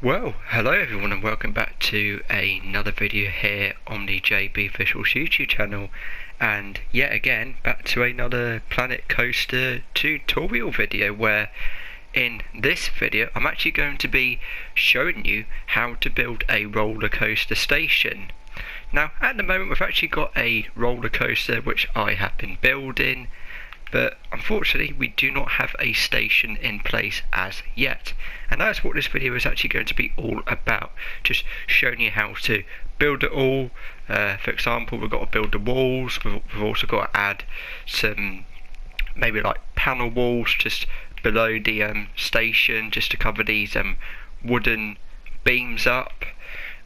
Well, hello everyone and welcome back to another video here on the JB Officials YouTube channel, and yet again back to another Planet Coaster tutorial video, where in this video I'm actually going to be showing you how to build a roller coaster station. Now at the moment we've actually got a roller coaster which I have been building, but unfortunately we do not have a station in place as yet, and that's what this video is actually going to be all about, just showing you how to build it all. For example, we've got to build the walls, we've also got to add some maybe like panel walls just below the station, just to cover these wooden beams up.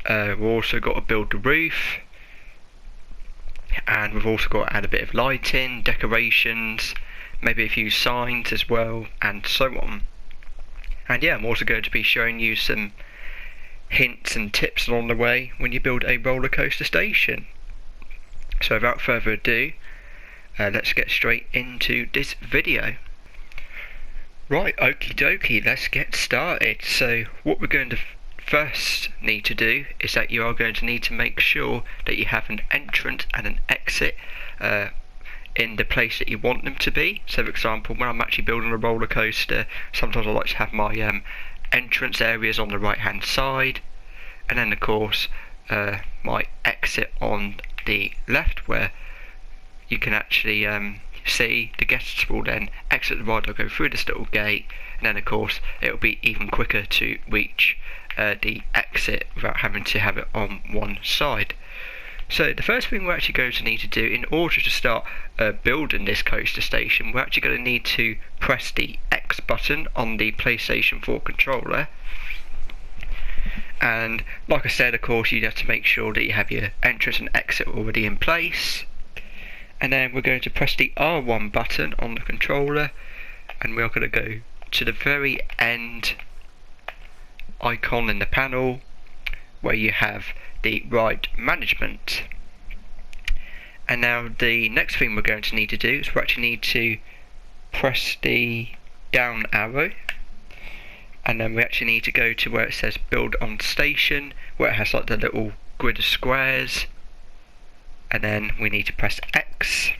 We've also got to build the roof, and we've also got to add a bit of lighting, decorations, maybe a few signs as well, and so on. And yeah, I'm also going to be showing you some hints and tips along the way when you build a roller coaster station. So without further ado, let's get straight into this video. Right, okie dokie, let's get started. So what we're going to first need to do is that you are going to need to make sure that you have an entrance and an exit in the place that you want them to be. So for example, when I'm actually building a roller coaster, sometimes I like to have my entrance areas on the right hand side, and then of course my exit on the left, where you can actually see the guests will then exit the ride. They'll go through this little gate, and then of course it will be even quicker to reach the exit without having to have it on one side. So the first thing we're actually going to need to do in order to start building this coaster station, we're actually going to need to press the X button on the PlayStation 4 controller. And like I said, of course, you have to make sure that you have your entrance and exit already in place. And then we're going to press the R1 button on the controller, and we're going to go to the very end icon in the panel where you have the ride management. And now the next thing we're going to need to do is we actually need to press the down arrow, and then we actually need to go to where it says build on station, where it has like the little grid of squares, and then we need to press X,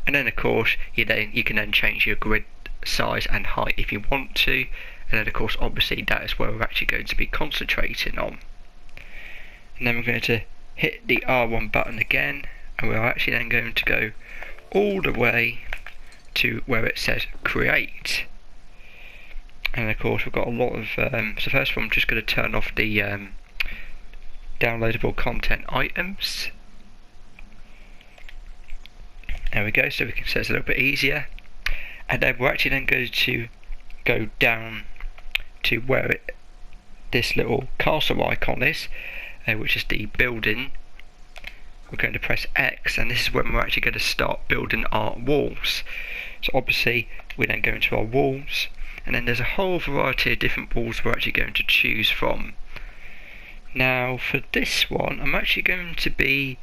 and then of course you can then change your grid size and height if you want to. And then of course obviously that is where we're actually going to be concentrating on. And then we're going to hit the R1 button again, and we're actually then going to go all the way to where it says create. And of course we've got a lot of so first of all I'm just going to turn off the downloadable content items. There we go, so it's a little bit easier. And then we're actually then going to go down to where this little castle icon is, which is the building. We're going to press X, and this is when we're actually going to start building our walls. So obviously we then go into our walls, and then there's a whole variety of different walls we're actually going to choose from. Now for this one I'm actually going to be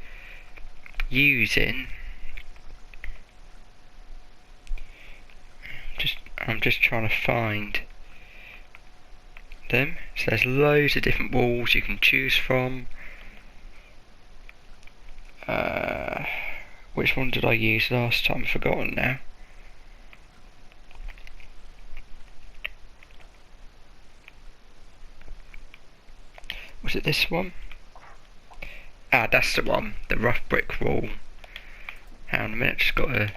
using, I'm just trying to find them. So there's loads of different walls you can choose from. Which one did I use last time? I've forgotten now. Was it this one? Ah, that's the one, the rough brick wall. Hang on a minute, just got to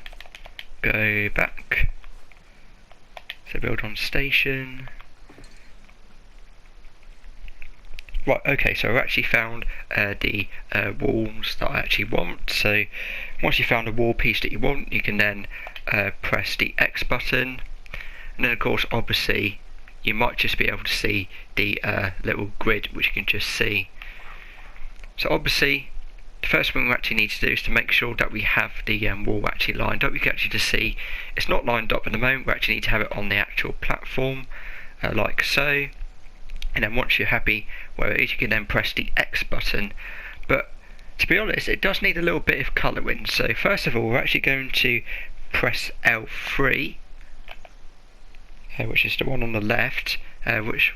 go back. So build on station. Right, okay, so I've actually found the walls that I actually want. So once you've found a wall piece that you want, you can then press the X button, and then of course obviously you might just be able to see the little grid which you can just see. So obviously the first thing we actually need to do is to make sure that we have the wall actually lined up. You can actually just see it's not lined up at the moment. We actually need to have it on the actual platform, like so. And then once you're happy where it is, you can then press the X button. But to be honest, it does need a little bit of colouring. So first of all, we're actually going to press L3, which is the one on the left, which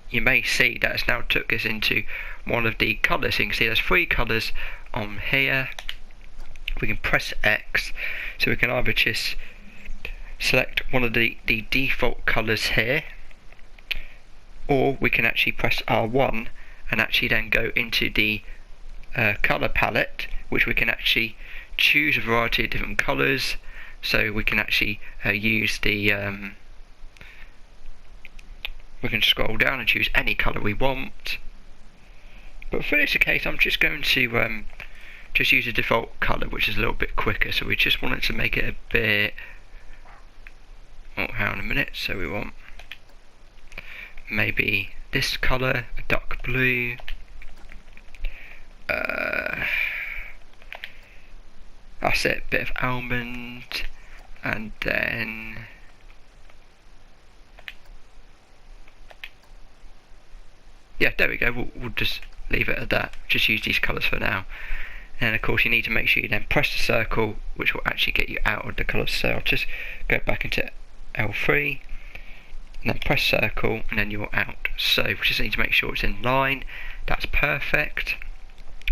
you may see that has now took us into one of the colours. So you can see there's 3 colours on here. We can press X, so we can either just select one of the default colours here, or we can actually press R1 and actually then go into the colour palette, which we can actually choose a variety of different colours. So we can actually use the we can scroll down and choose any colour we want, but for this case I'm just going to just use a default colour, which is a little bit quicker. So we just wanted to make it a bit, oh, hang on a minute, so we want maybe this colour, a dark blue, that's it, bit of almond, and then yeah, there we go, we'll just leave it at that, just use these colours for now. And of course you need to make sure you then press the circle, which will actually get you out of the colours. So I'll just go back into L3, and then press circle, and then you're out. So we just need to make sure it's in line. That's perfect.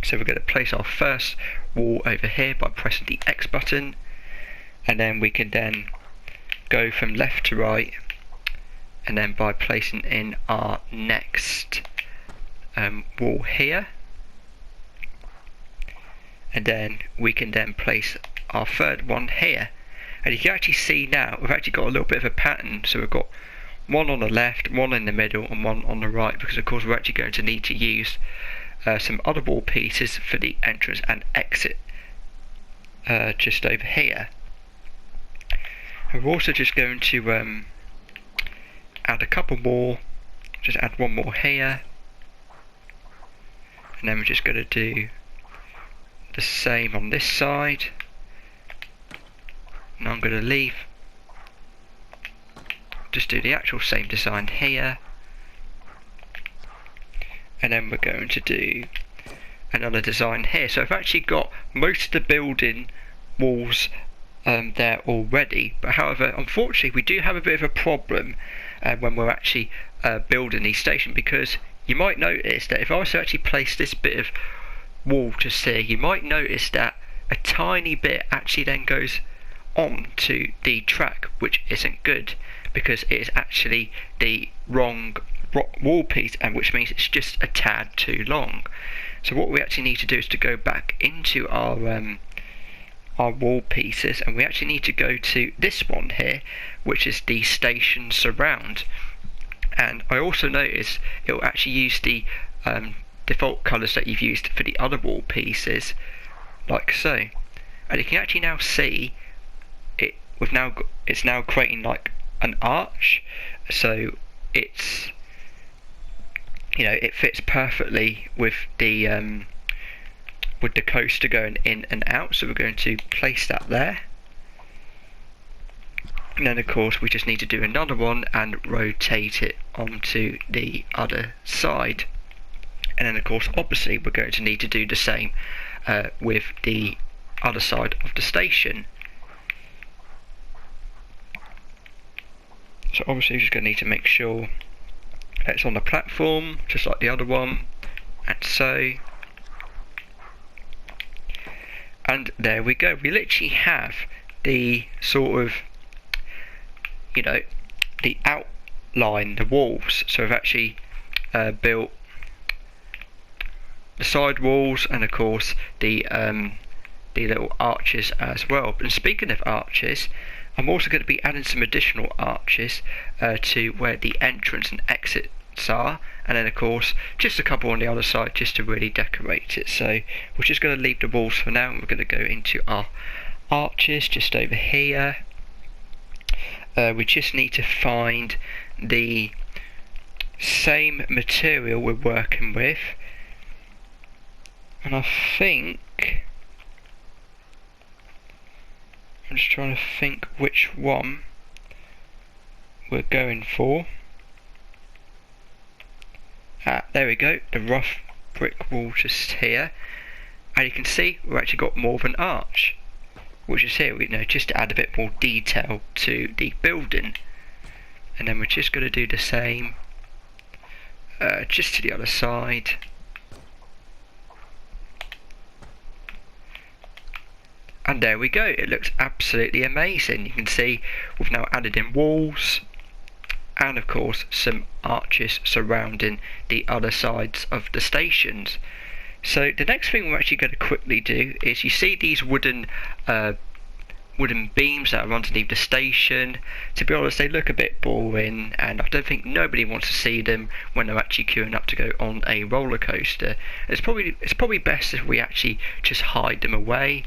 So we're going to place our first wall over here by pressing the X button, and then we can then go from left to right, and then by placing in our next wall here, and then we can then place our third one here. And you can actually see now we've actually got a little bit of a pattern. So we've got one on the left, one in the middle, and one on the right, because of course we're actually going to need to use some other wall pieces for the entrance and exit just over here. And we're also just going to add a couple more, just add one more here, and then we're just going to do the same on this side. And I'm going to leave, just do the actual same design here, and then we're going to do another design here. So I've actually got most of the building walls there already, but however unfortunately we do have a bit of a problem when we're actually building these stations, because you might notice that if I was to actually place this bit of wall just here, you might notice that a tiny bit actually then goes on to the track, which isn't good, because it is actually the wrong wall piece, and which means it's just a tad too long. So what we actually need to do is to go back into our wall pieces, and we actually need to go to this one here, which is the station surround. And I also noticed it will actually use the default colours that you've used for the other wall pieces, like so. And you can actually now see it. It's now creating like an arch, so it's, you know, it fits perfectly with the coaster going in and out. So we're going to place that there, and then of course we just need to do another one and rotate it onto the other side. And then of course obviously we're going to need to do the same with the other side of the station. So obviously you're just going to need to make sure that it's on the platform, just like the other one, and so. And there we go, we literally have the sort of, you know, the outline, the walls. So we've actually built the side walls, and of course the little arches as well. And speaking of arches, I'm also going to be adding some additional arches to where the entrance and exits are, and then of course just a couple on the other side just to really decorate it. So we're just going to leave the walls for now, and we're going to go into our arches just over here. We just need to find the same material we're working with, and I think I'm just trying to think which one we're going for. There we go, the rough brick wall just here, and you can see we've actually got more of an arch, which is here, you know, just to add a bit more detail to the building. And then we're just going to do the same just to the other side. And there we go, it looks absolutely amazing. You can see we've now added in walls and of course some arches surrounding the other sides of the stations. So the next thing we're actually going to quickly do is, you see these wooden beams that are underneath the station. To be honest, they look a bit boring, and I don't think nobody wants to see them when they're actually queuing up to go on a roller coaster. It's probably best if we actually just hide them away.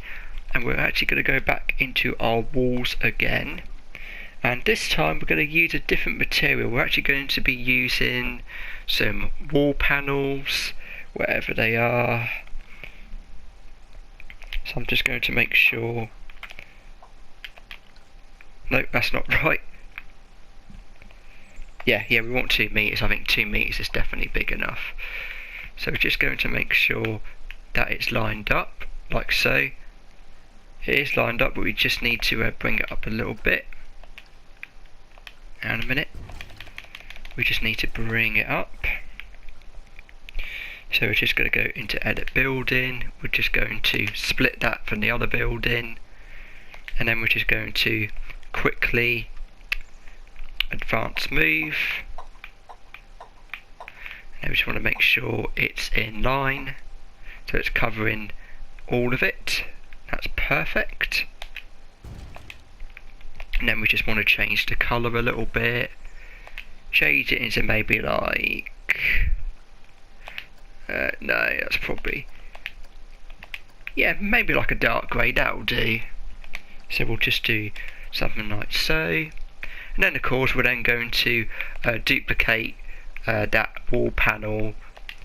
And we're actually going to go back into our walls again, and this time we're going to use a different material. We're actually going to be using some wall panels, wherever they are. So I'm just going to make sure. No, that's not right. Yeah, we want 2 meters. I think 2 meters is definitely big enough. So we're just going to make sure that it's lined up like so. It is lined up, but we just need to bring it up a little bit. And a minute. We just need to bring it up. So we're just going to go into edit building. We're just going to split that from the other building. And then we're just going to quickly advance move. And we just want to make sure it's in line. So it's covering all of it. That's perfect. And then we just want to change the colour a little bit. Change it into maybe like... no, that's probably... yeah, maybe like a dark grey, that'll do. So we'll just do something like so. And then of course we're then going to duplicate that wall panel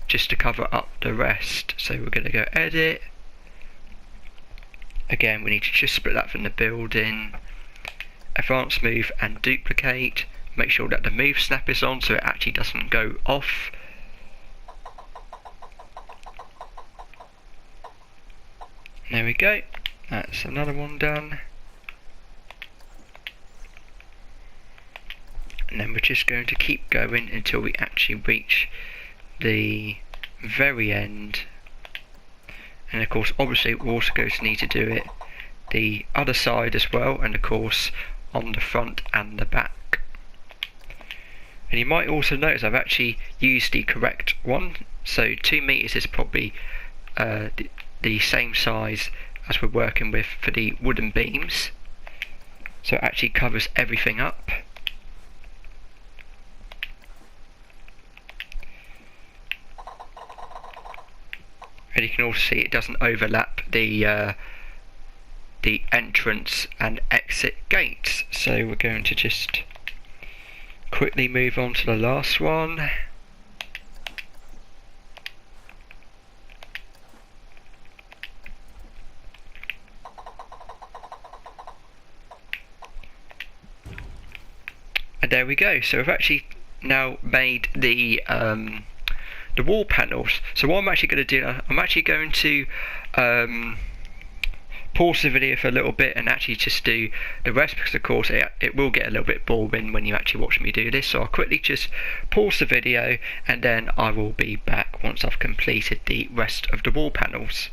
just to cover up the rest. So we're going to go edit. Again, we need to just split that from the building, advance move and duplicate, make sure that the move snap is on so it actually doesn't go off. There we go, that's another one done. And then we're just going to keep going until we actually reach the very end. And of course, obviously we're also going to need to do it the other side as well, and of course on the front and the back. And you might also notice I've actually used the correct one. So 2 meters is probably the same size as we're working with for the wooden beams. So it actually covers everything up. And you can also see it doesn't overlap the entrance and exit gates. So we're going to just quickly move on to the last one. And there we go. So we've actually now made the wall panels. So what I'm actually going to do, I'm actually going to pause the video for a little bit and actually just do the rest, because of course it will get a little bit boring when you actually watch me do this. So I'll quickly just pause the video and then I will be back once I've completed the rest of the wall panels.